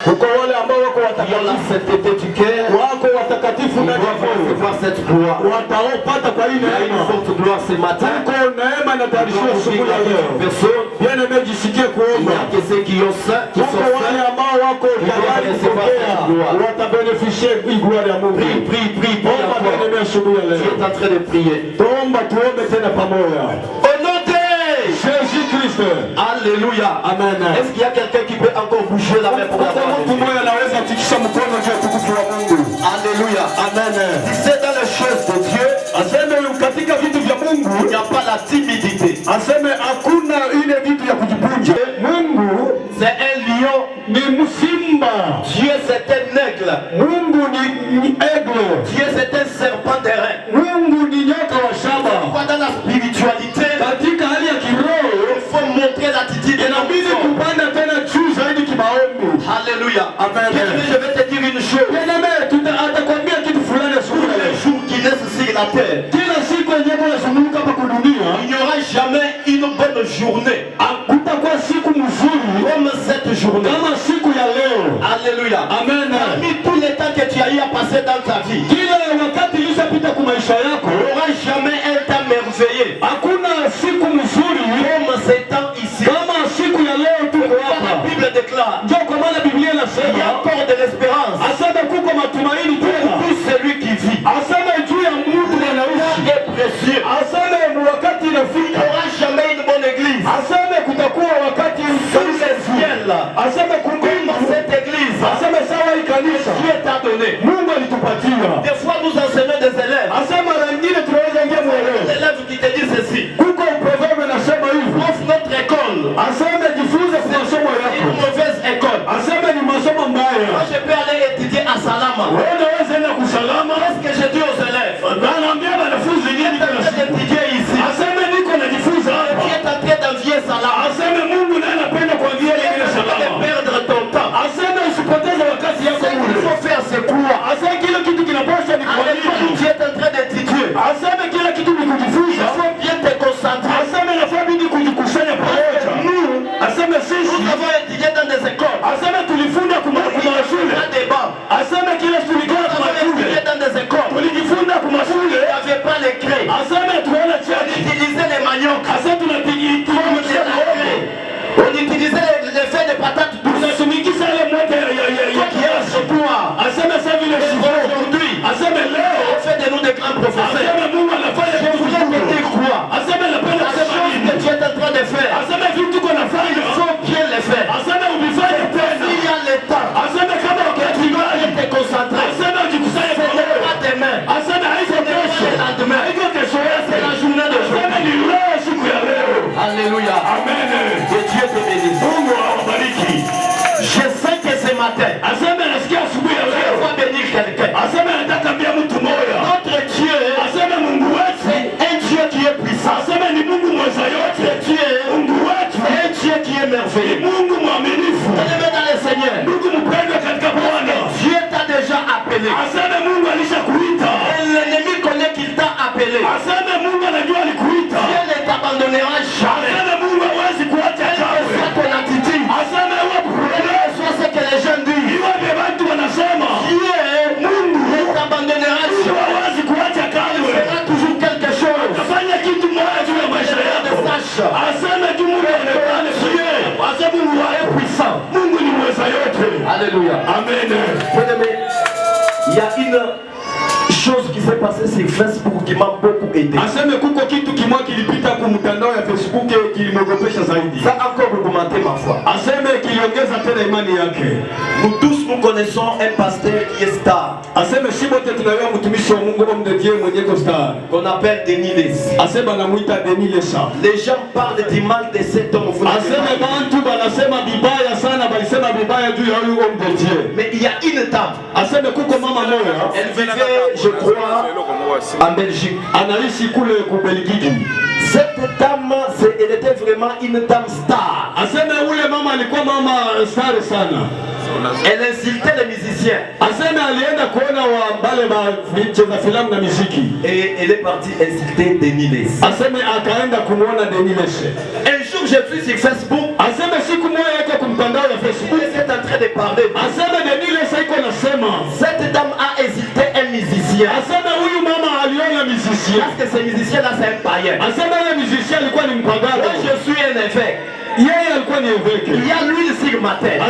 Uko wale ambao wako watakatifu, wako watakatifu ndani ya moyo, wataopata kwa hii neema. Uko neema inatayarishiwa asubuhi ya leo. Bien aimé, jisikie kuomba. Uko wale ambao wako tayari kupokea, watabeneficia hii gloire ya Mungu. Omba bien aimé asubuhi ya leo. Tuomba tuombe tena pamoja. Jésus-Christ. Alléluia. Amen. Est-ce qu'il y a quelqu'un qui peut encore bouger la main pour la Alléluia. Amen. C'est dans les choses de Dieu. Il n'y a pas la timidité. C'est un lion. Dieu c'est un aigle. Dieu c'est un serpent d'airain. Dans la spiritualité, il faut montrer l'attitude. Alléluia. Amen. Je vais te dire une chose. Tous les jours qui naissent sur la terre, il n'y aura jamais une bonne journée comme cette journée. Alléluia. Amen. Parmi tous les temps que tu as eu à passer dans ta vie, il n'y aura jamais un temps merveilleux comme ces temps ici. La Bible déclare il y a encore de l'espérance pour celui qui vit. Il est précieux. Il n'y aura jamais une bonne église sous les ciels comme cette église. Dieu t'a donné. Des fois nous enseignons des élèves. Les élèves qui te disent ceci. Offre notre école. C'est une mauvaise école. Moi je peux aller étudier à Salama. Qu'est-ce que je dis aux élèves? Étudier ici. Tu es en train d'envier Salama. De perdre ton temps. Ce qu'il faut faire c'est quoi? Tu es en train d'étudier. Il faut bien te concentrer. Nous avons étudié dans des écoles. Dans des écoles. Il n'y avait pas les craies. On utilisait les maniocs. On utilisait les feuilles de patates douces. Aujourd'hui, on fait de nous des grands professeurs. Je voulais te dire quoi? La chose que tu es en train de faire, il faut bien les faire. Il y a le temps. Tu dois te concentrer. Ce n'est pas demain. Ce n'est pas le lendemain. C'est la journée d'aujourd'hui. Alléluia. Amen. Que Dieu te bénisse. Je sais que ce matin, je dois bénir quelqu'un. Notre Dieu, c'est un Dieu qui est puissant. Notre Dieu, c'est un Dieu qui est merveilleux. Bien-aimé dans le Seigneur, Dieu t'a déjà appelé. Et l'ennemi connaît qu'il t'a appelé. Dieu ne t'abandonnera jamais. Soit ton attitude, soit ce que les gens disent. Dieu ne t'abandonnera jamais. Il fera toujours quelque chose. Dieu est puissant. Alléluia. Amen. Il y a une chose qui s'est passée sur Facebook qui m'a beaucoup aidé. Ça a encore augmenté ma foi. Nous tous nous connaissons un pasteur qui est star, qu'on appelle Denis Les. Les gens parlent du mal de cet homme. Mais il y a une dame. Elle vivait, je crois, en Belgique. Cette dame, elle était vraiment une dame star. Elle insultait les musiciens. Et elle est partie insulter Denis Les. Un jour, je suis sur Facebook. Il était en train train de parler. Cette dame a hésité un musicien. Parce que ce musicien-là, c'est un païen. Moi, je suis un évêque. Il y a l'huile sur ma tête.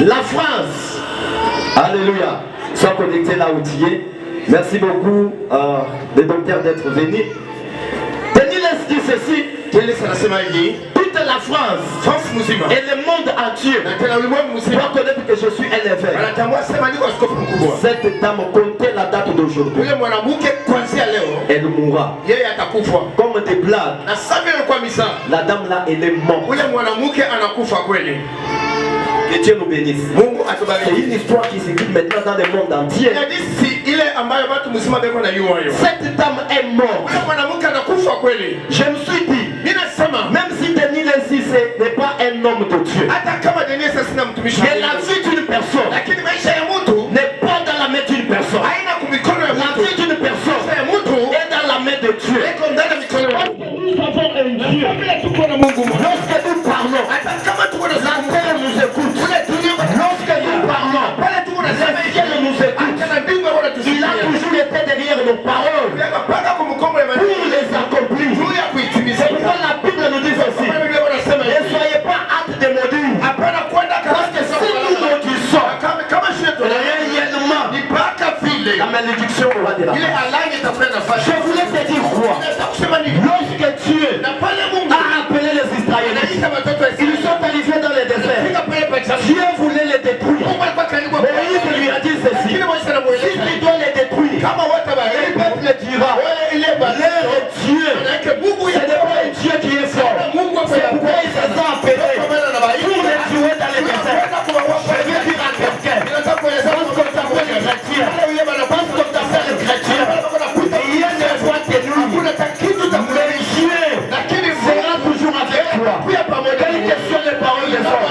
La France. Alléluia. Sois connecté là où tu es. Merci beaucoup, les docteurs, d'être venus. Tenez-les dit ceci. Toute la France et le monde entier doit connaître que je suis un évêque. Cette dame comptait la date d'aujourd'hui. Elle mourra. Comme des blagues. La dame là, elle est morte. Que Dieu nous bénisse. C'est une histoire qui s'écrit maintenant dans le monde entier. Cette dame est morte. Je me suis dit, même si Denis Leslie n'est pas un homme de Dieu, mais la vie d'une personne n'est pas dans la main d'une personne. La vie d'une personne est dans la main de Dieu. Nous avons un Dieu. Lorsque nous parlons, la terre nous écoute. Lorsque nous parlons, le ciel nous écoute. Il a toujours été derrière nos paroles pour les accomplir. C'est pourquoi la Bible nous dit ceci. Ne soyez pas hâte de maudire. Parce que si nous maudissons, réellement, la malédiction aura de la face. Je voulais te dire quoi? Lorsque Dieu a appelé les Israélites, ils sont arrivés dans le désert. Dieu voulait les détruire. Moïse lui a dit ceci. Si tu dois les détruire, le peuple dira, leur Dieu, ce n'est pas un Dieu qui est fort. C'est pourquoi ils se sont appelés pour les tuer dans le désert. Je veux dire à quelqu'un, parce qu'on t'appelle les chrétiens, parce qu'on t'appelle les chrétiens, rien ne doit te nuire. Mais Dieu sera toujours avec toi. Quelle question les paroles des hommes?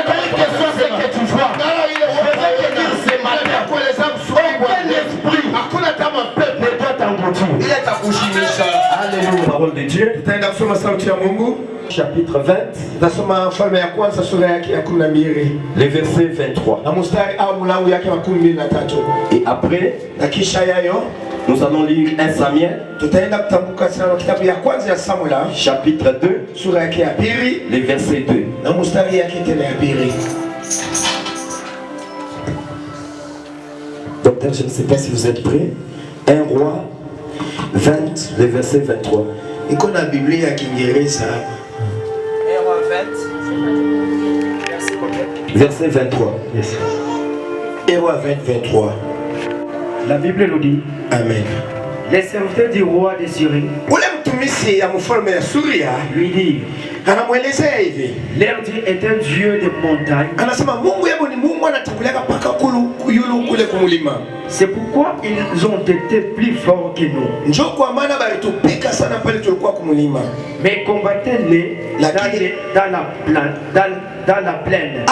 Quelle question c'est que tu vois? Je vais te dire ce matin, aucun esprit ne doit t'engloutir. Alléluia. Parole de Dieu. Chapitre 20. Le verset 23. Et après, nous allons lire 1 Samuel. Chapitre 2. Le verset 2. Docteur, je ne sais pas si vous êtes prêts. 1 Roi 20, le verset 23. Verset 23. Yes. 1 Roi 20, 23. La Bible nous dit. Amen. Les serviteurs du roi de Syrie lui disent, leur Dieu est un Dieu de montagne. C'est pourquoi ils ont été plus forts que nous. Mais combattez-les dans la plaine.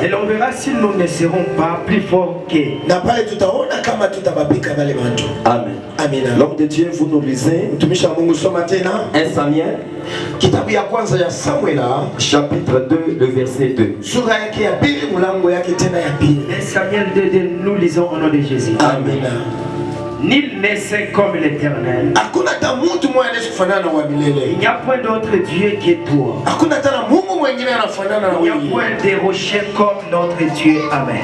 Et l'on verra si nous ne serons pas plus forts qu'eux. Amen. Amen. L'homme de Dieu, vous nous lisez 1 Samuel chapitre 2, le verset 2. 1 Samuel 2, nous lisons au nom de Jésus. Amen. Nul n'est saint comme l'Éternel. Il n'y a point d'autre Dieu que toi. Il n'y a point de rocher comme notre Dieu. Amen.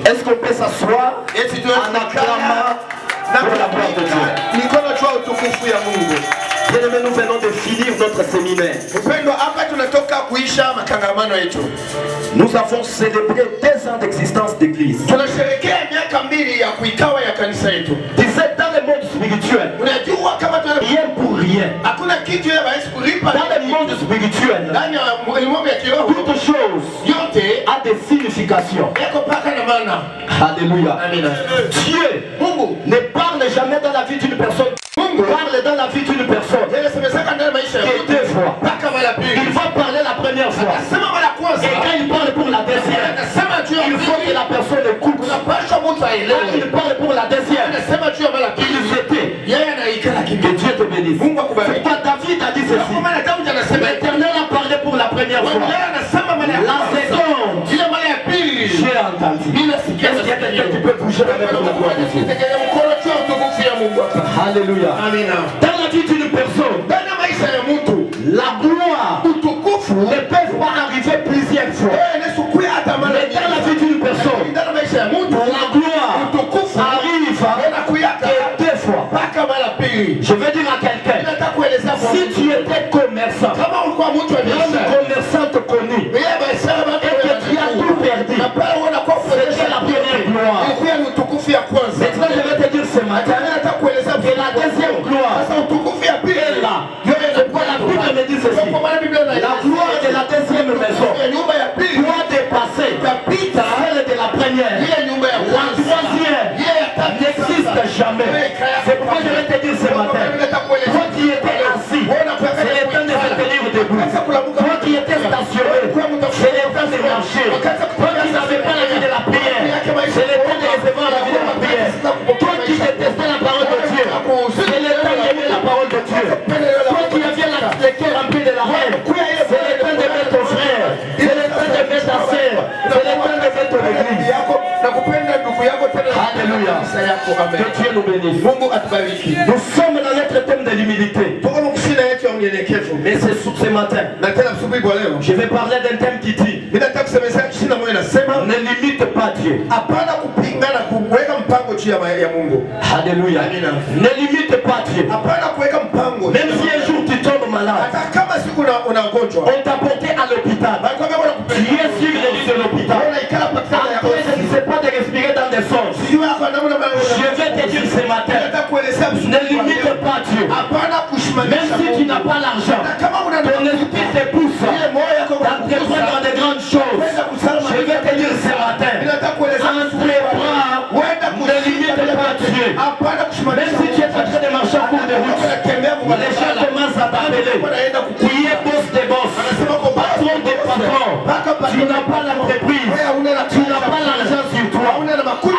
Est-ce qu'on peut s'asseoir en acclamant pour la gloire de Dieu? Bien-aimés, nous venons de finir notre séminaire. Nous avons célébré 2 ans d'existence d'église. Disait dans le monde spirituel, rien pour rien. Dans le monde spirituel, toute chose a des significations. Alléluia. Dieu ne parle jamais dans la vie d'une personne. Parle dans la vie d'une personne. Et 2 fois. Il va parler la première fois. Et quand il parle pour la deuxième, il faut que la personne écoute. Quand il parle pour la deuxième, il Que Dieu te bénisse. C'est pourquoi David a dit ceci. L'Éternel a parlé pour la première fois. La seconde, j'ai entendu. Est-ce qu'il y a quelqu'un qui peut bouger avec la voix de Dieu? Alléluia. Dans la vie d'une personne, la gloire ne peut pas arriver plusieurs fois. Mais dans la vie d'une personne, la gloire arrive que 2 fois. Je veux dire à quelqu'un, si tu étais commerçant, commerçante connue, et que tu as tout perdu, c'était la première gloire. Maintenant je vais te dire ce matin que la deuxième gloire est là. Pourquoi la Bible me dit ceci? La gloire de la deuxième maison doit dépasser celle de la première. La troisième n'existe jamais. C'est pourquoi je vais te dire ce matin, toi qui étais assis, c'est le temps de se tenir debout. Toi qui étais stationné, c'est le temps de marcher. Toi qui n'avais pas la vie de la prière, c'est le temps de recevoir la vie de la prière. Toi qui détestais la parole de Dieu, c'est le temps d'aimer la parole de Dieu. Toi qui avais le cœur rempli de la haine, c'est le temps d'aimer ton frère, c'est le temps d'aimer ta sœur, c'est le temps d'aimer ton église. Alléluia. Que Dieu nous bénisse. Nous sommes dans notre thème de l'humilité. Mais c'est ce matin, je vais parler d'un thème qui dit ne limite pas Dieu. Alléluia. Ne limite pas Dieu. Même si un jour tu tombes malade, on t'a porté à l'hôpital, tu es sur le lit de l'hôpital, après tu ne sais pas de respirer dans des sens. Je vais te dire ce matin, ne limite pas Dieu. Même si tu n'as pas l'argent, ton esprit te pousse d'entreprendre dans de grandes choses. Je vais te dire ce matin, entreprends, ne limite pas Dieu. Même si tu es en train de marcher en cours de route, les gens commencent à t'appeler. Tu es boss des boss, patron des patrons. Tu n'as pas l'entreprise, tu n'as pas l'argent sur toi.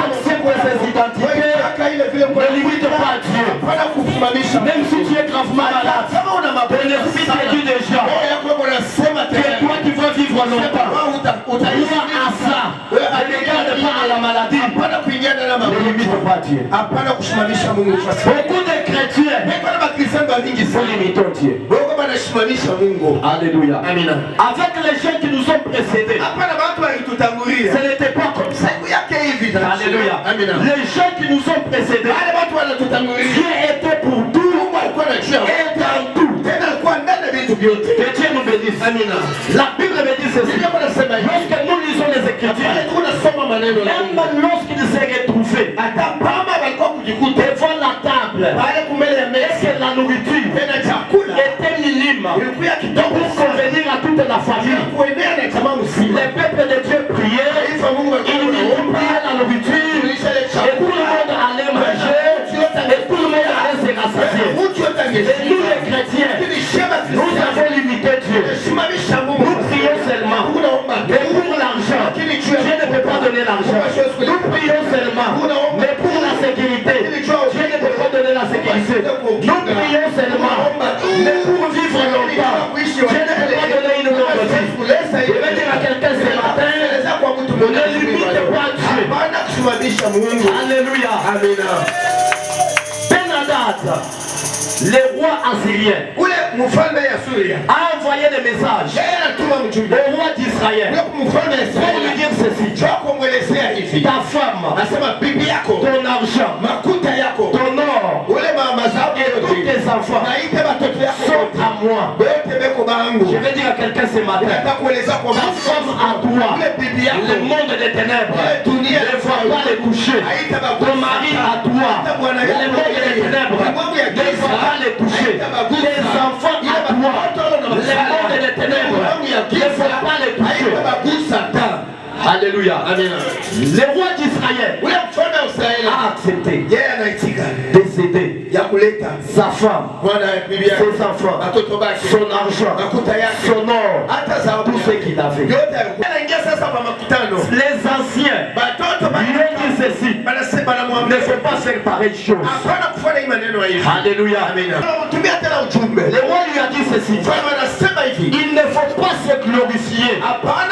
Accepte ces identités, ne limite pas Dieu. Même si tu es gravement malade, ton esprit te dit déjà que toi tu vas vivre longtemps. Crois à ça, ne regarde pas à la maladie. Ne limite pas Dieu. Beaucoup de chrétiens sont limitants Dieu. Alléluia. Avec les gens qui nous ont précédés, ce n'était pas comme ça. Alléluia. Les gens qui nous ont précédés, Dieu était pour tout et dans tout. Que Dieu nous bénisse. La Bible me dit ceci. Lorsque nous lisons les Écritures, même lorsqu'il s'est retrouvé devant la table, et que la nourriture était minime, donc pour convenir à toute la famille, les peuples de Dieu priaient, ils priaient la nourriture, et tout le monde allait manger, et tout le monde allait se rassasier. Et nous les chrétiens, nous avons limité Dieu. Nous prions seulement. Mais pour l'argent, Dieu ne peut pas donner l'argent. Nous prions seulement. Mais pour la sécurité, Dieu ne peut pas donner la sécurité. Nous prions seulement. Mais pour vivre longtemps, Dieu ne peut pas donner une longue vie. Je vais dire à quelqu'un ce matin, ne limite pas Dieu. Alléluia. Ben-Hadad, le roi assyrien, a envoyé des messages au roi d'Israël pour lui dire ceci: ta femme, ton argent, ton or et tous tes enfants sont à moi. Je vais dire à quelqu'un ce matin, ta femme à toi, le monde des ténèbres ne va pas les toucher. Ton mari à toi, le monde des ténèbres ne va pas les toucher. Tes enfants à toi, le monde des ténèbres ne va pas les toucher. Alléluia. Le roi d'Israël a accepté de céder sa femme, ses enfants, son argent, son or, tout ce qu'il avait. Les anciens lui ont dit ceci: ne faut pas faire pareille chose. Alléluia. Le roi lui a dit ceci: il ne faut pas se glorifier afin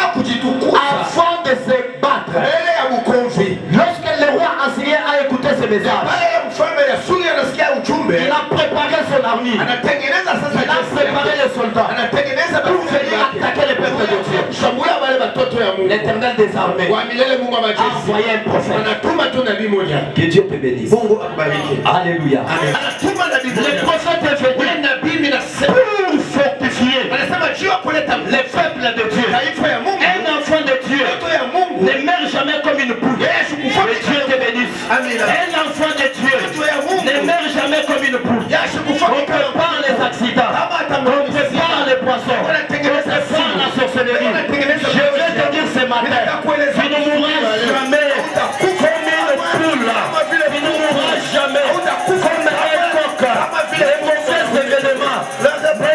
de se battre. Lorsque le roi Assyrien a écouté ce message, il a préparé son armée, il a préparé les soldats pour venir attaquer le peuple de Dieu. L'Éternel des armées a envoyé un prophète. Que Dieu te bénisse. Alléluia. Le prophète est venu pour fortifier les peuples de Dieu. Un enfant de Dieu ne meurt jamais comme une poule. Que Dieu te bénisse. Un enfant de Dieu ne meurt jamais comme une poule. On prépare les accidents, on prépare les poissons, on prépare la sorcellerie. Je vais te dire ce matin, tu ne mourras jamais comme une poule, tu ne mourras jamais comme un coq. Les mauvais événements ne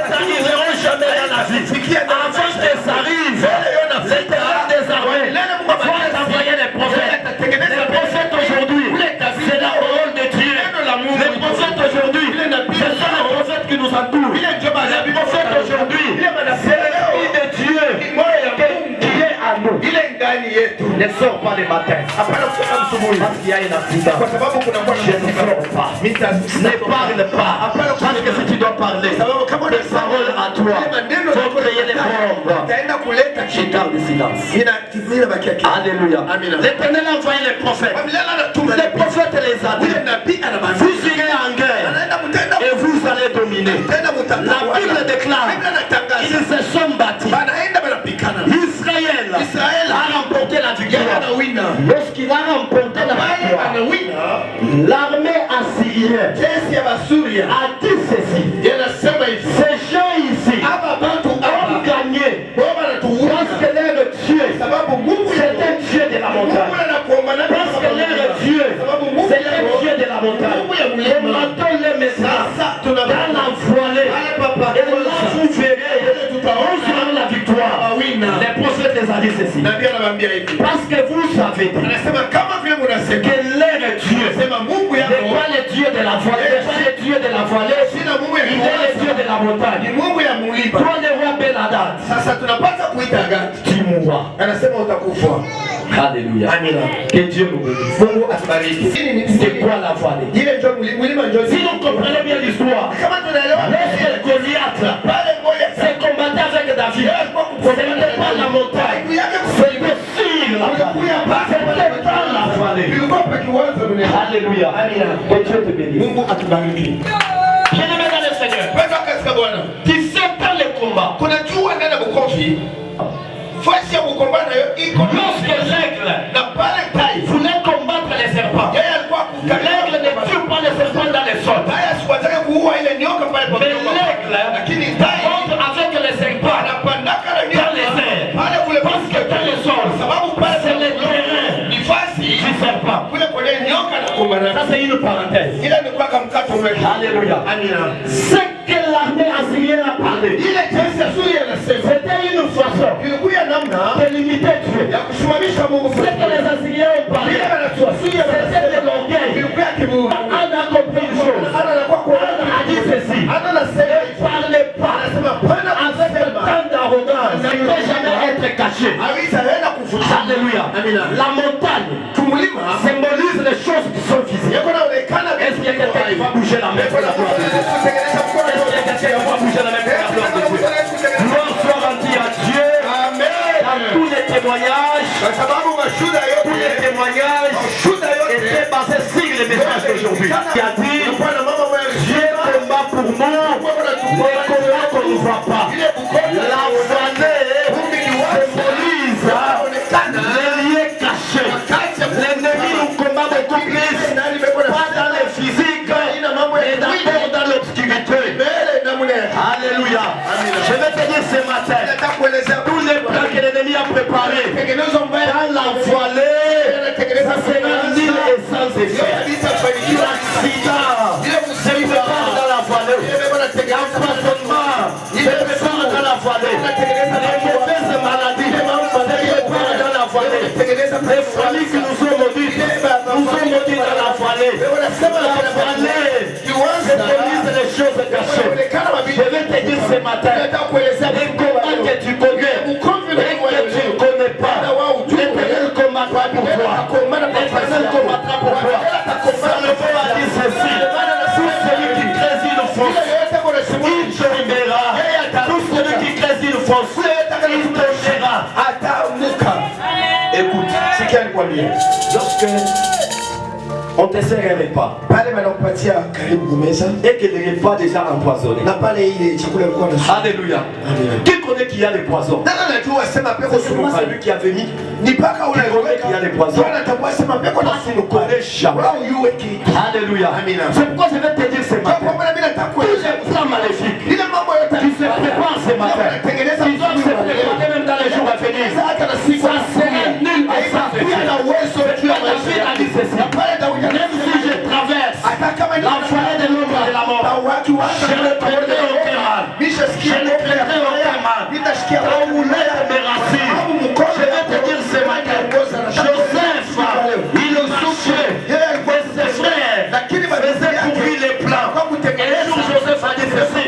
t'arriveront jamais dans la vie. Avant que ça arrive, l'Éternel des armées va t'envoyer les prophètes. Les prophètes aujourd'hui, c'est la parole de Dieu. Les prophètes aujourd'hui, ce sont les prophètes qui nous entourent. Les prophètes aujourd'hui, c'est l'esprit de Dieu qui est à nous. Ne sors pas le matin parce qu'il y a un accident. Je ne sors pas. Ne parle pas. Parce que si tu dois parler, des paroles à toi vont créer des bombes. Je garde le silence. Alléluia. L'Éternel a envoyé les prophètes. Les prophètes les a dit: vous irez en guerre et vous allez dominer. La Bible déclare: ils se sont battus. Israël a remporté la victoire. Lorsqu'il a remporté la victoire, l'armée assyrienne a dit ceci: ces gens ici ont gagné parce que leur Dieu, c'est un Dieu de la montagne. Parce que leur Dieu, c'est le Dieu de la montagne. Et maintenant les messages dans la voilée. Et là vous verrez, nous aurons la victoire. Les prophètes les a dit ceci: parce que vous savez que leur Dieu n'est pas le Dieu de la voilée, pas le Dieu de la voilée, il est le Dieu de la montagne. Toi le roi Ben-Hadad, tu mourras. Alléluia. Que Dieu nous bénisse. C'est quoi la vallée? Si nous comprenons bien l'histoire, lorsque Goliath s'est combattu avec David, ce n'était pas la montagne, c'était sur la vallée. C'était dans la vallée. Alléluia. Que Dieu te bénisse. Bien-aimé dans le Seigneur, tu sais dans le combat. Lorsque l'aigle voulait combattre les serpents, l'aigle ne tue pas les serpents dans les sols. Mais l'aigle monte avec les serpents dans les airs. Parce que dans les sols, c'est le terrain du serpent. Ça c'est une parenthèse. Alléluia. Ce que l'armée assyrienne a parlé, c'était une façon de limiter Dieu. Ce que les Assyriens ont parlé, c'était de l'orgueil. On a compris une chose. On a dit ceci: ne parlez pas avec tant d'arrogance. Ne peut jamais être caché. Alléluia. La montagne symbolise les choses qui sont physiques. Est-ce qu'il y a quelqu'un qui va bouger la main pour la gloire de Dieu? Est-ce qu'il y a quelqu'un qui va bouger la main pour la gloire de Dieu? Gloire soit rendue à Dieu. Dans tous les témoignages, étaient basés sur les messages d'aujourd'hui. Qui a dit: Dieu combat pour nous, les combats qu'on ne voit pas. La vallée symbolise les lieux cachés. L'ennemi nous combat beaucoup plus, pas dans le physique, mais d'abord dans l'obscurité. Alléluia. Je vais te dire ce matin, tous les plans que l'ennemi a préparés dans la voilée, ça sera nul et sans effet. des choses cachées. Je vais te dire ce matin, les combats que tu connais et que tu ne connais pas, l'Éternel combattra pour toi. L'Éternel combattra pour toi. Salomon a dit ceci, tout celui qui crée une force, il tombera. Tout celui qui crée une force, il tombera. Écoute, c'est quel point bien. Lorsque on te sert un repas et que le repas déjà empoisonné. Alléluia. Qui connaît qu'il y a des poisons? C'est celui qui a venu. Qui connaît qu'il y a des poisons? Parce qu'il ne connaît jamais. Alléluia. C'est pourquoi je vais te dire ce matin. Tous les plans maléfiques qui se préparent ce matin, qui doivent se préparer même dans les jours à venir, ça sera nul et sans effet. David a dit ceci. Même si je traverse la forêt de l'ombre de la mort, je ne craindrai aucun mal. Je ne craindrai aucun mal. Quand vous mettez mes racines, je vais te dire ce matin, Joseph, il marchait, et ses frères faisaient pourrir les plans. Et un jour Joseph a dit ceci,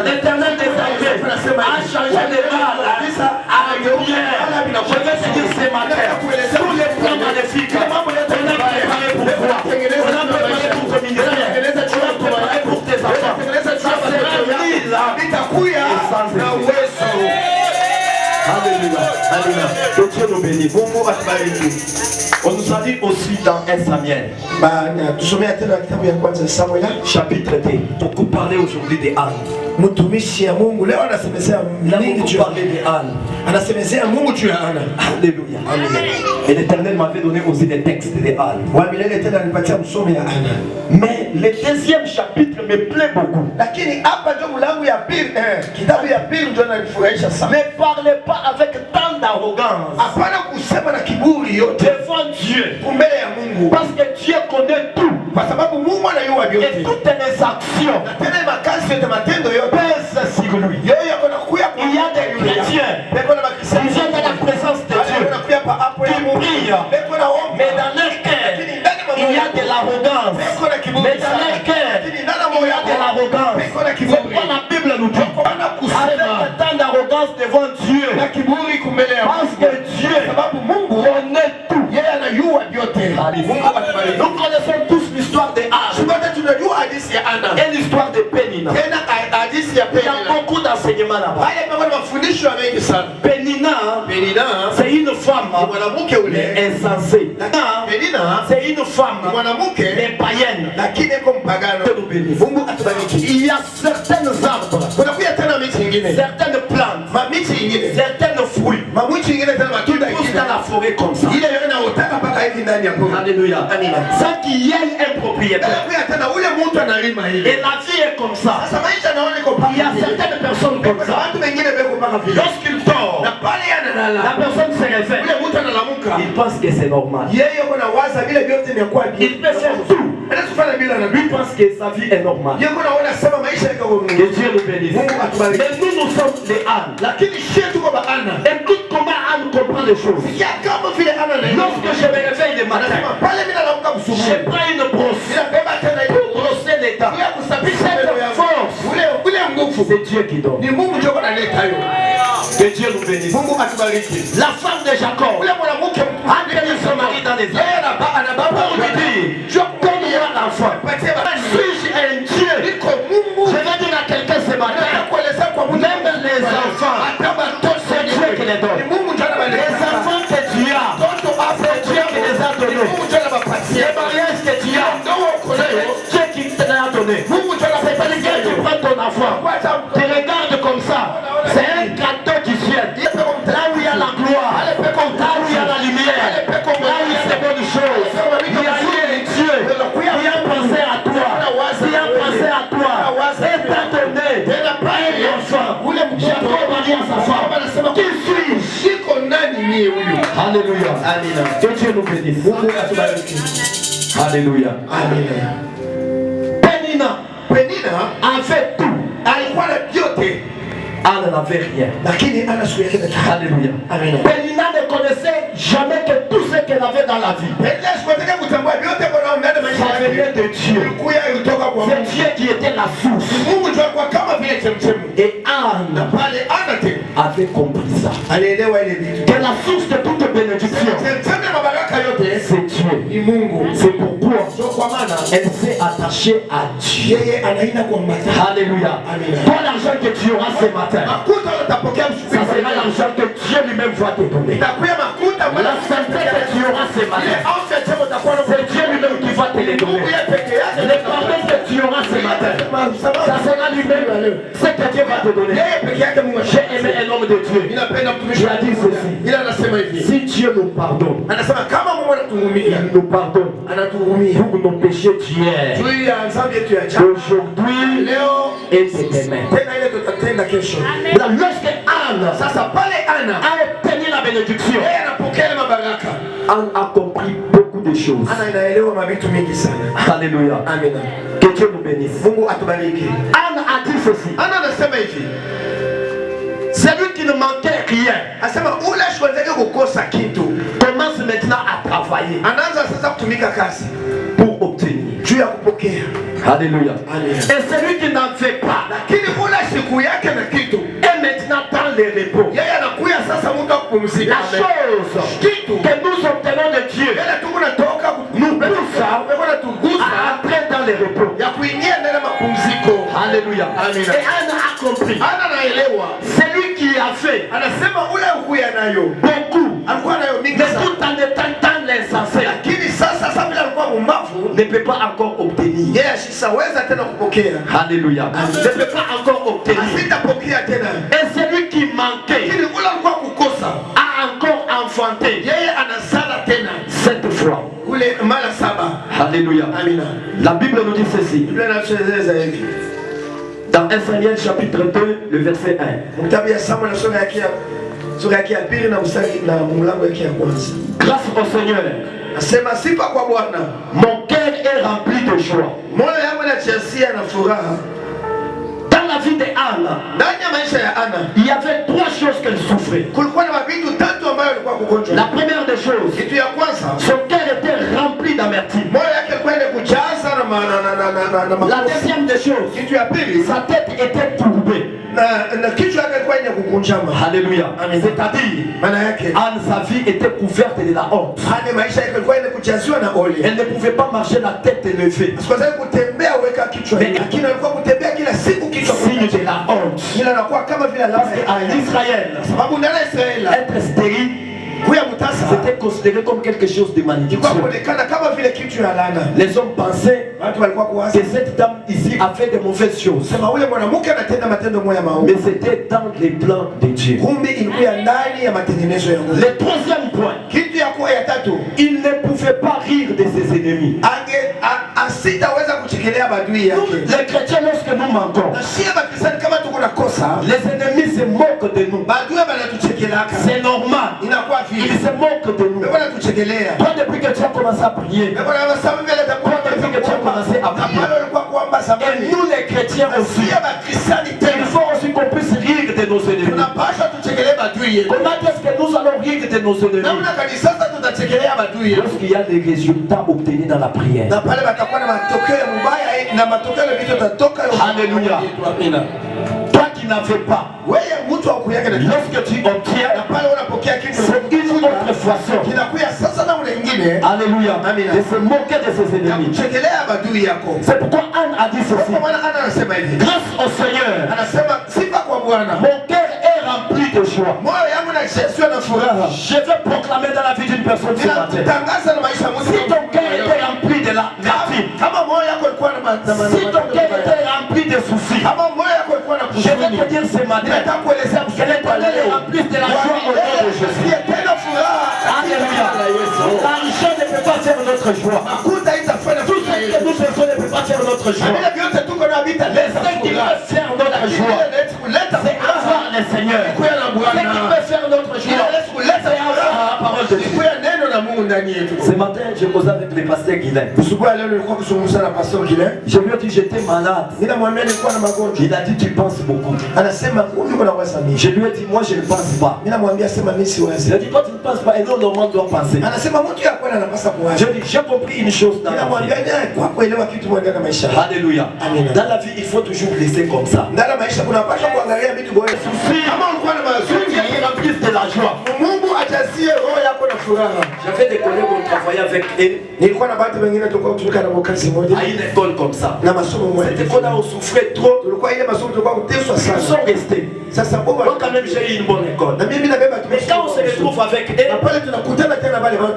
l'Éternel des armées a changé les mal à lumière. Je vais te dire ce matin, tous les plans maléfiques, on a préparé pour toi. On a préparé pour ton ministère. On a préparé pour tes enfants. Ça sera mis là. Alléluia. Alléluia. Que Dieu nous bénisse. On nous a dit aussi dans 1 Samuel, chapitre 2, beaucoup parler aujourd'hui des ânes. Là, on parler des ânes. Alléluia. Et l'Éternel m'avait donné aussi des textes des ânes. Mais le deuxième chapitre me plaît beaucoup. Ne parlez pas avec tant d'arrogance devant Dieu. Parce que Dieu connaît tout. Et toutes les actions pèsent sur lui. Il y a des chrétiens qui viennent dans la présence de Dieu, qui prient, mais dans leur cœur il y a de l'arrogance. Mais dans leur cœur il y a de l'arrogance. C'est pourquoi la Bible nous dit avec tant d'arrogance devant Dieu, parce que Dieu connaît tout. Nous connaissons tous l'histoire de Anne et l'histoire de Pénina. Il y a beaucoup d'enseignements là-bas. Pénina, c'est une femme insensée. C'est une femme païenne. Il y a certaines arbres, certaines plantes, certaines fruits qui poussent dans la forêt comme ça. Alléluia. Sans qu'il y ait un propriétaire. Et la vie est comme ça. Il y a certaines personnes comme ça. Lorsqu'il dort, la personne se réveille. Il pense que c'est normal. Il peut faire tout. Lui pense que sa vie est normale. Que Dieu nous bénisse. Mais nous sommes des ânes. Écoute comment Anne comprend les choses. Lorsque je me réveille le matin, je prends une brosse pour brosser les dents. Cette force, c'est Dieu qui donne. Que Dieu nous bénisse. La femme de Jacob a tenu son mari dans les airs pour lui dire, donne-moi l'enfant. Suis-je un Dieu? Je vais dire à quelqu'un ce matin, même les enfants, c'est Dieu qui les donne. Les enfants que tu as, c'est Dieu qui les a donnés. Les mariages que tu as, c'est Dieu qui te les a donnés. C'est quelqu'un qui prend ton enfant, tu regardes comme ça, c'est un cadeau du ciel. Là où il y a la gloire, là où il y a la lumière, là où il y a ces bonnes choses, il y a un Dieu qui a pensé à toi, qui a pensé à toi, et t'a donné un enfant. Jacob a dit à sa femme, qui suis-je? Alléluia. Que Dieu nous bénisse. Alléluia. Pénina a fait tout. Anna n'avait rien. Alléluia. Pénina ne connaissait jamais que tout ce qu'elle avait dans la vie. Ça venait de Dieu. C'est Dieu qui était la source. Et Anne avait compris ça. Que la source de toute bénédiction, c'est Dieu. C'est pourquoi elle s'est attachée à Dieu. Alléluia. Toi, l'argent que tu auras ce matin, ça sera l'argent que Dieu lui-même va te donner. La santé que tu auras ce matin, c'est Dieu lui-même qui va te les donner. Les pardons que tu auras ce matin, ça sera lui-même ce que Dieu va te donner. J'ai aimé un homme de Dieu. Il a dit ceci. Si Dieu nous pardonne, il nous pardonne pour nos péchés d'hier, d'aujourd'hui et de demain. Lorsque Anne a obtenu la bénédiction, Anne a compris beaucoup de choses. Alléluia. Que Dieu nous bénisse. Anne a dit ceci. Celui qui ne manquait rien commence maintenant à travailler pour obtenir. Alléluia. Et celui qui n'en fait pas est maintenant dans le repos. La chose que nous obtenons de Dieu nous pousse à entrer dans le repos. Alléluia. Et Anne a compris. Celui qui a fait beaucoup, mais tout en étant dans l'insensé, ne peut pas encore obtenir. Alléluia. Ne peut pas encore obtenir. Et celui qui manquait a encore enfanté cette fois. Alléluia. La Bible nous dit ceci. Dans 1 Samuel chapitre 2, le verset 1. Grâce au Seigneur, mon cœur est rempli de joie. Dans la vie de Anne, il y avait trois choses qu'elle souffrait. La première des choses, son cœur était rempli d'amertume. La deuxième des choses, sa tête était tourbée. Alléluia. C'est-à-dire, Anne, sa vie était couverte de la honte. Elle ne pouvait pas marcher la tête élevée. Signe de la honte. En Israël, être stérile, c'était considéré comme quelque chose de malédiction. Les hommes pensaient que cette dame ici a fait de mauvaises choses. Mais c'était dans les plans de Dieu. Le troisième point, il ne pouvait pas rire de ses ennemis. Nous, les chrétiens, lorsque nous mentons, les ennemis se moquent de nous. C'est normal. Ils se moquent de nous. Toi, depuis que tu as commencé à prier, toi, depuis que tu as commencé à prier, et nous les chrétiens aussi, il faut aussi qu'on puisse rire de nos ennemis. Comment est-ce que nous allons rire de nos ennemis? Lorsqu'il y a des résultats obtenus dans la prière. Alléluia. Toi qui n'avais pas, lorsque tu obtiens, c'est une autre façon. Alléluia. De se moquer de ses ennemis. C'est pourquoi Anne a dit ceci. Grâce au Seigneur, mon cœur est rempli de joie. Je veux proclamer dans la vie d'une personne ce matin. Si ton cœur était rempli de la gratitude, si ton cœur était rempli de soucis, je vais te dire ce matin que l'Éternel est rempli de la joie au nom de Jésus. Alléluia. L'argent ne peut pas faire notre joie. Tout ce que nous faisons ne peut pas faire notre joie. Les saints qui peuvent faire notre joie, c'est avoir le Seigneur. Ce qui peut faire notre joie, c'est avoir la parole de Dieu. Ce matin, j'ai causé avec le pasteur Guilain. Je lui ai dit j'étais malade. Il a dit tu penses beaucoup. Je lui ai dit moi je ne pense pas. Il a dit toi tu ne penses pas et non le monde doit penser. Je lui ai dit j'ai compris une chose dans la vie. Alléluia. Dans la vie il faut toujours laisser comme ça. De la joie. J'avais des collègues qui travaillaient avec eux à une école comme ça. Cette école là on souffrait trop. Ils sont restés. Donc quand même j'ai eu une bonne école. Mais quand on se retrouve avec eux,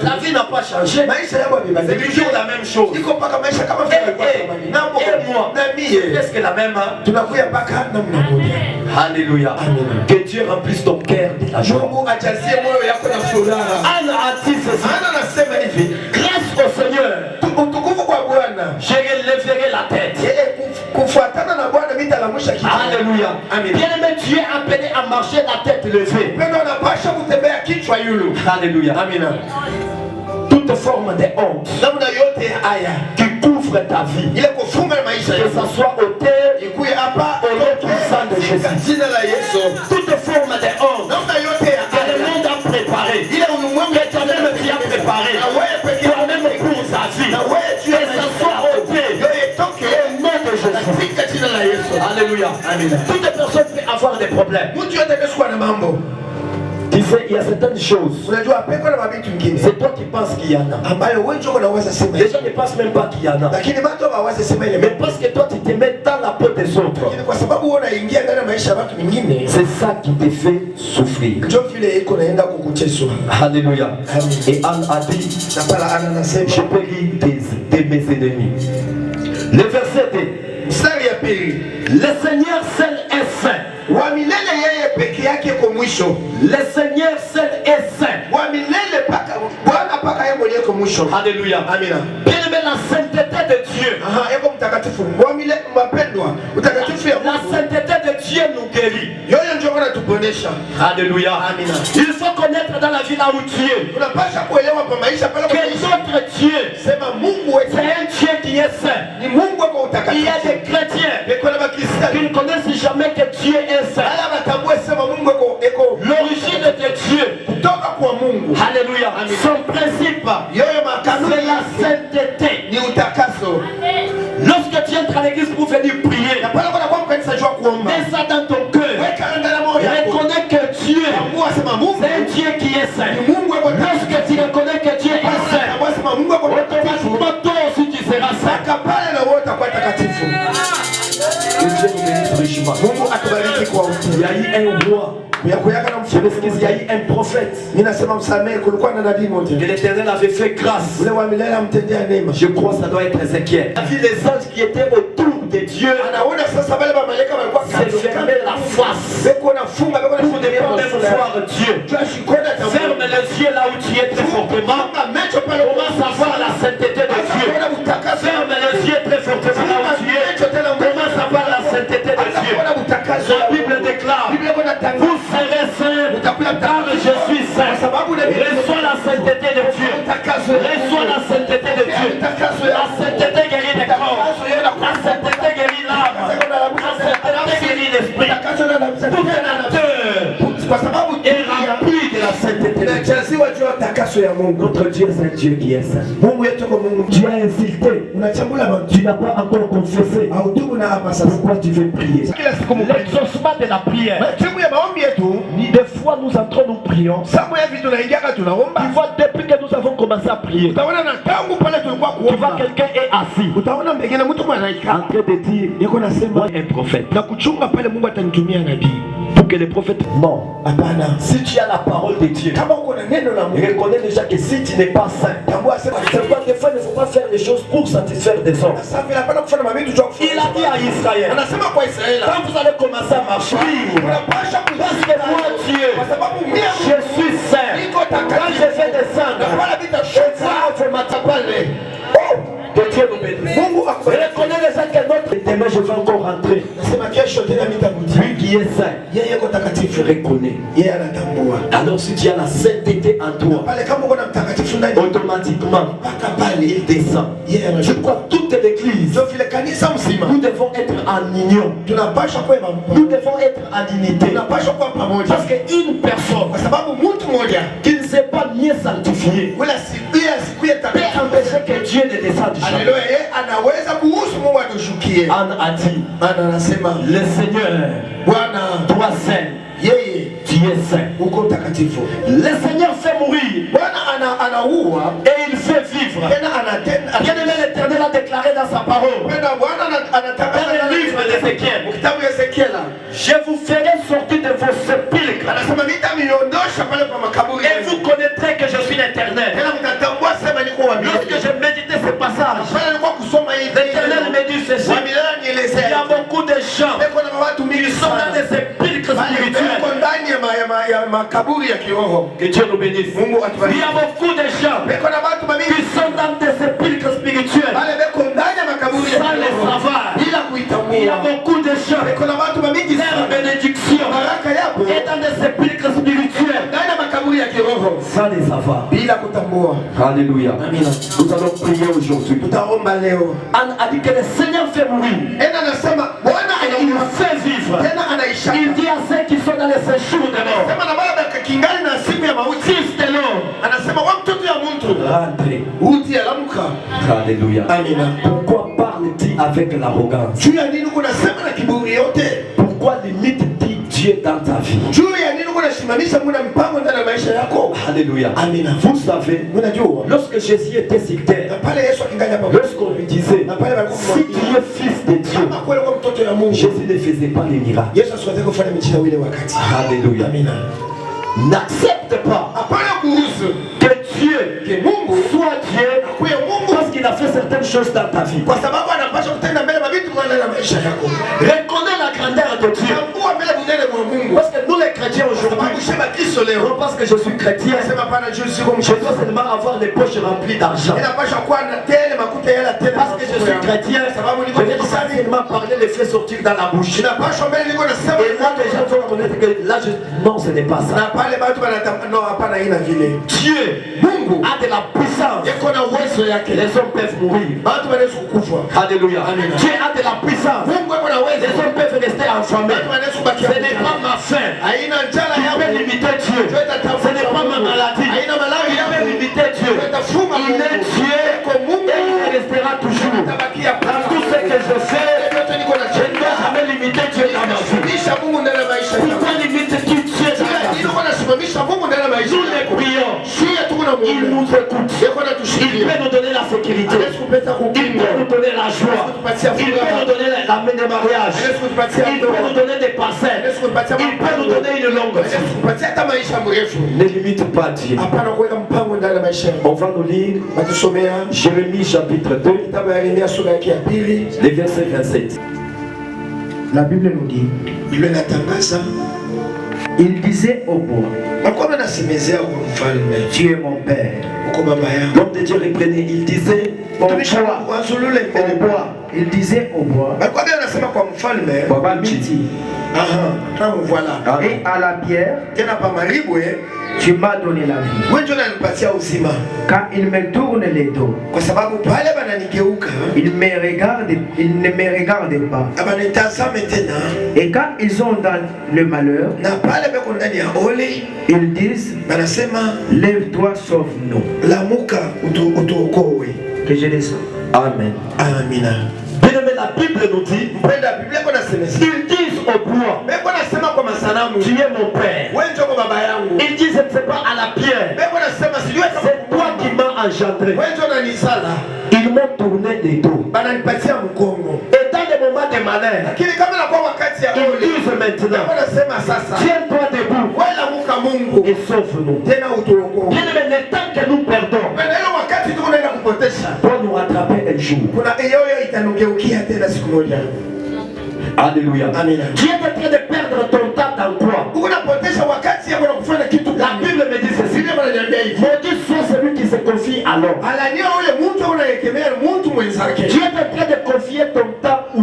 la vie n'a pas changé. C'est toujours la même chose. Et moi, est-ce que la même? Alléluia. Que Dieu remplisse ton cœur de la joie. Anna a dit ceci. Grâce au Seigneur, je relèverai la tête. Alléluia. Bien-aimé, tu es appelé à marcher la tête levée. Alléluia. Toute forme de honte qui couvre ta vie, que ce soit au terre ou au sang de Jésus. Toute forme de honte que le monde a préparé, que toi-même tu as préparé, toi-même pour ta vie, que ce soit au terre au nom de Jésus. Alléluia. Toute personne peut avoir des problèmes. Tu sais, il y a certaines choses. C'est toi qui penses qu'il y en a. Les gens ne pensent même pas qu'il y en a. Mais parce que toi tu te mets dans la peau des autres. C'est ça qui te fait souffrir. Alléluia. Et Anne a dit, je péris de mes ennemis. Le verset 2. Le Seigneur seul est saint. Le Seigneur seul est saint. Alléluia. Bien aimé, la sainteté de Dieu. La sainteté de Dieu nous guérit. Alléluia. Il faut connaître dans la vie là où tu es que notre Dieu, c'est un Dieu qui est saint. Il y a des chrétiens qui ne connaissent jamais que Dieu est saint. L'origine de Dieu, alléluia, son principe, c'est la sainteté. Lorsque tu entres à l'église pour venir prier, mets ça dans ton cœur. Reconnais que Dieu, c'est un Dieu qui est saint. Lorsque tu reconnais que Dieu est saint, automatiquement toi aussi tu seras saint. Que Dieu nous bénisse richement. Il y a eu un roi. Je m'excuse, il y a eu un prophète. Que l'Éternel avait fait grâce. Je crois que ça doit être Ézéchiel. Il a vu les anges qui étaient autour de Dieu se fermer la face pour ne pas même voir Dieu. Ferme les yeux là où tu es très fortement. Commence à voir la sainteté de Dieu. Ferme les yeux très fortement là où tu es. Commence à voir la sainteté de Dieu. La Bible déclare, vous serez saints car je suis saint. Reçois la sainteté de Dieu. Reçois la sainteté de Dieu. La sainteté guérit les corps. La sainteté guérit l'âme. La sainteté guérit l'esprit. Tout est rempli de la sainteté de Dieu. Notre Dieu c'est un Dieu qui est saint. Tu as insulté. Tu n'as pas encore confessé. Pourquoi tu veux prier? L'exaucement de la prière. Des fois nous entrons, nous prions. Tu vois, depuis que nous avons commencé à prier, tu vois quelqu'un est assis en train de dire, moi un prophète. Pour que les prophètes non. Si tu as la parole de Dieu, reconnais déjà que si tu n'es pas saint, des fois il ne faut pas faire les choses pour satisfaire des hommes. Il a dit à Israël, quand vous allez commencer à marcher, parce que moi Dieu, je suis saint. Quand je vais descendre, je m'attends. Que Dieu nous bénisse. Reconnais déjà que notre demain je vais encore rentrer. Lui qui est saint, tu reconnais. Alors si tu as la sainteté en toi, automatiquement, il descend. Je crois que toute l'église, nous devons être en union. Nous devons être en unité. Parce qu'une personne qui ne s'est pas mieux sanctifiée peut empêcher que Dieu ne descende jamais. Anne a dit, le Seigneur, toi seul, tu es saint. Le Seigneur fait mourir et il fait vivre. Bien-aimé, l'Éternel a déclaré dans sa parole, dans le livre d'Ézéchiel, je vous ferai sortir de vos sépulcres et vous connaîtrez que je suis l'Éternel. Lorsque je méditais ce passage, l'Éternel me dit ceci: il y a beaucoup de gens qui sont dans des sépulcres spirituels. Que Dieu nous bénisse. Il y a beaucoup de gens qui sont dans des sépulcres spirituels sans les savoir. Il y a beaucoup de gens, leur bénédiction est dans des sépulcres spirituels sans les savoir. Alléluia. Nous allons prier aujourd'hui. Anne a dit que le Seigneur fait mourir et il fait vivre. Il dit à ceux qui sont dans les séjours de mort, fils de l'homme, rentrez. Alléluia. Pourquoi parle-t-il avec l'arrogance? Pourquoi limite Dieu dans ta vie? Alléluia. Vous savez, lorsque Jésus était sur terre, lorsqu'on lui disait, si tu es fils de Dieu, Jésus ne faisait pas les miracles. Alléluia. N'accepte pas que Dieu soit Dieu parce qu'il a fait certaines choses dans ta vie. Reconnais la grandeur de Dieu. Parce que nous les chrétiens aujourd'hui, non parce que je suis chrétien, je dois seulement avoir les poches remplies d'argent. Parce que je suis chrétien, je vais seulement parler, les faits sortir dans la bouche. Et moi déjà je dois reconnaître que là, non, ce n'est pas ça. Dieu a de la puissance. Les hommes peuvent mourir. Alléluia. Dieu a de la puissance. Les hommes peuvent rester enflammés. Ce n'est pas ma faim qui peut limiter Dieu. Ce n'est pas ma maladie qui peut limiter Dieu. Il est Dieu et il restera toujours. Dans tout ce que je fais, je ne dois jamais limiter Dieu dans ma vie. Pourquoi limites-tu Dieu dans ta vie? Nous les prions. Il nous écoute. Il peut nous donner la sécurité. Il peut nous donner la joie. Il peut nous donner la main de mariage. Il peut nous donner des parcelles. Il peut nous donner une longue vie. Ne limite pas Dieu. On va nous lire Jérémie chapitre 2, les versets 27. La Bible nous dit, il disait au bois, tu es mon père. L'homme de Dieu reprenait, il disait au bois. Il disait au bois, et à la pierre, tu m'as donné la vie. Car il me tourne les dos. Il ne me regarde pas. Et quand ils sont dans le malheur, ils disent, lève-toi, sauve-nous. Que je descends. Amen. Bien-aimé, la Bible nous dit, ils disent au bois, tu es mon père. Ils disent, ce n'est pas à la pierre, c'est toi qui m'as engendré. Ils m'ont tourné les dos. Et dans les moments de malheur, ils disent maintenant, tiens-toi debout et sauve-nous. Bien-aimé, le temps que nous perdons pour nous rattraper un jour. Alléluia. Tu es en train de perdre ton temps dans quoi? La Bible me dit ceci. Maudit soit celui qui se confie à l'homme. Tu es en train de confier ton temps où?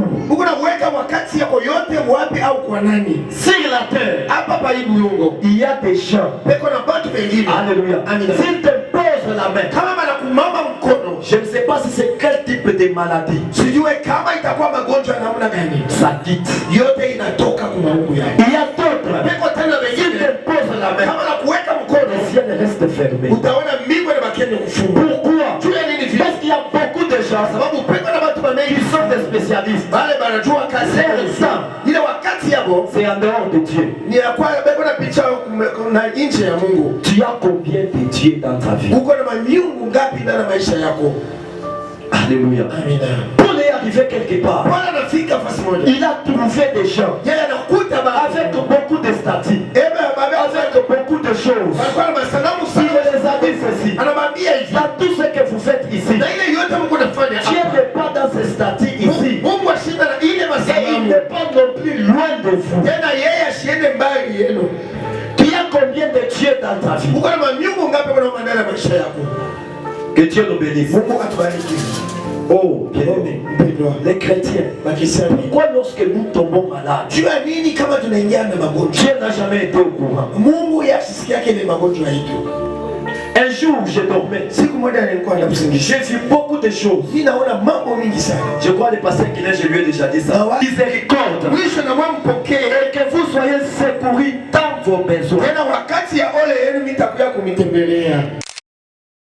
wakati yako yote wapi au kwa nani? Sur la terre, Hapa pa hii bulongo il y a des gens. peko na batu wengine. Alléluia. Amina. S'il te pose la main, Kama banakumama mkono, je ne sais pas si c'est quel type de maladie, sijue kama itakuwa magonjwa ya namna gani, ça quitte. yote inatoka kwa maungu yao. Il y a d'autres. Peko tena S'il te wengine, pose la main, kama nakuweka mkono, le ciel reste fermé. utaona mbingu inabakia ni kufungwa. Pourquoi? Juu ya nini vile? Parce qu'il y a beaucoup de gens Sababu peko na watu qui wengi sont des spécialistes. wale banajua kazi yao. Ile wakati yabo C'est en dehors de Dieu. ni ya kwa beko na picha na nje ya Mungu. Tu as combien de Dieu dans ta vie? Uko na miungu ngapi ndani ya maisha yako? Alléluia. Amina. Paul est arrivé quelque part. Bwana anafika fasi moja. Il a trouvé des gens Yeye anakuta avec beaucoup de statues, babe avec beaucoup de choses. walikuwa na masanamu Il sana. les a dit ceci. Anamwambia hivi. Dans tout ce que vous faites ici, Na ile yote Mungu anafanya Dieu hapa. n'est pas dans ces statues ici. Mungu ashinda na ile Et il masanamu. n'est pas non plus loin de vous. Tena yeye asiende mbali yenu. Tu as combien de Dieu dans ta vie? Uko na miungu ngapi kwa ndani ya maisha yako? Que Dieu nous bénisse. Mungu atubariki. Oh, bien-aimés, les chrétiens, pourquoi lorsque nous tombons malades, Jua nini kama tunaingia na magonjwa? Dieu n'a jamais été au courant. Mungu yasisikia yake ni magonjwa yetu. Un jour, je dormais. Siku moja nilikuwa na kusingisha. J'ai vu beaucoup de choses. Ninaona mambo mingi sana. Je crois le pasteur Guilain, je lui ai déjà dit ça. Miséricorde. Mwisho na mwa mpokee. Et que vous soyez secourus dans vos besoins. Tena wakati ya ole yenu nitakuja kumitembelea.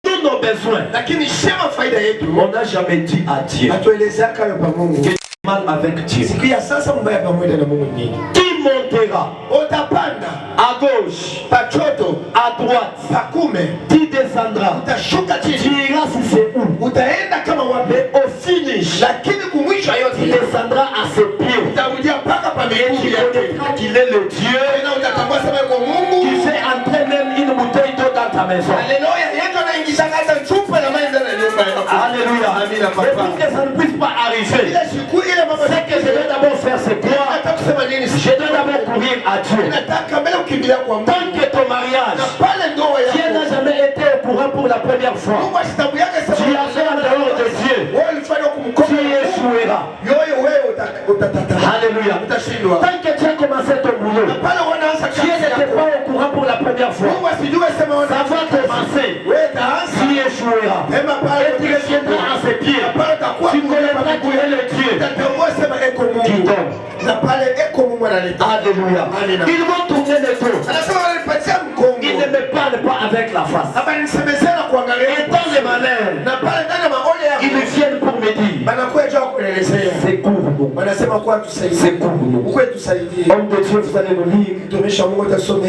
Tous nos besoins. Lakini shema faida yetu. On n'a jamais dit à Dieu. Atuelezea kayo pa Mungu. Que mal avec Dieu. Siku ya sasa mbaya pamoja na Mungu nini? Qui montera Utapanda à gauche, pachoto, à droite, pakume, qui descendra. utashuka Tu chini. iras si c'est où. Utaenda kama wapi? Mais au finish, Lakini kumwisho il yote descendra à ses pieds. utarudia mpaka pa Et miguu tu yake. connaîtras qu'il est le Dieu Tena utatambua sema yuko Mungu. qui fait entrer même une bouteille d'eau dans ta maison. Haleluya, yeye anaingiza hata chupa na maji ndani ya nyumba yako. Alléluia. Amina Et pour papa. que ça ne puisse pas arriver, Ile siku ile mama ce que je dois d'abord faire, c'est quoi? nataka kusema nini? Je dois d'abord courir à Dieu. Nataka mbele ukimbilia kwa Mungu. Tant que ton mariage, Na pale ndoa Dieu n'a yako. jamais été au courant pour la première fois. Mungu asitabu yake Tu as fait en dehors de Dieu. wewe ulifanya Tu kumkosa. échoueras. Yoyo wewe utatata. Alléluia. Utashindwa. Tant que tu as commencé ton boulot, Na pale wanaanza Dieu n'était pas au courant pour la première fois. Mungu asijue sema Ça va commencer. wewe taanza. Tu échoueras. Ema pale Et tu reviendras à ses pieds. pale utakuwa Tu connaîtras qu'il est le Dieu utatambua sema eko qui Mungu. donne. Na pale eko Mungu analeta. Alléluia. Alléluia. Ils vont tourner le dos. Anasema walipatia mkongo. Ils ne me parlent pas avec la face. Hapa nisemezea na kuangalia. Et dans les malheurs, Na pale ndani ya maole yako. ils viennent pour me dire, Banakuwa jua kuelezea. secours-nous. Wanasema kwa tusaidie. Secours-nous. Ukwe tusaidie. Homme de Dieu, vous allez nous lire Mtumishi wa Mungu atasoma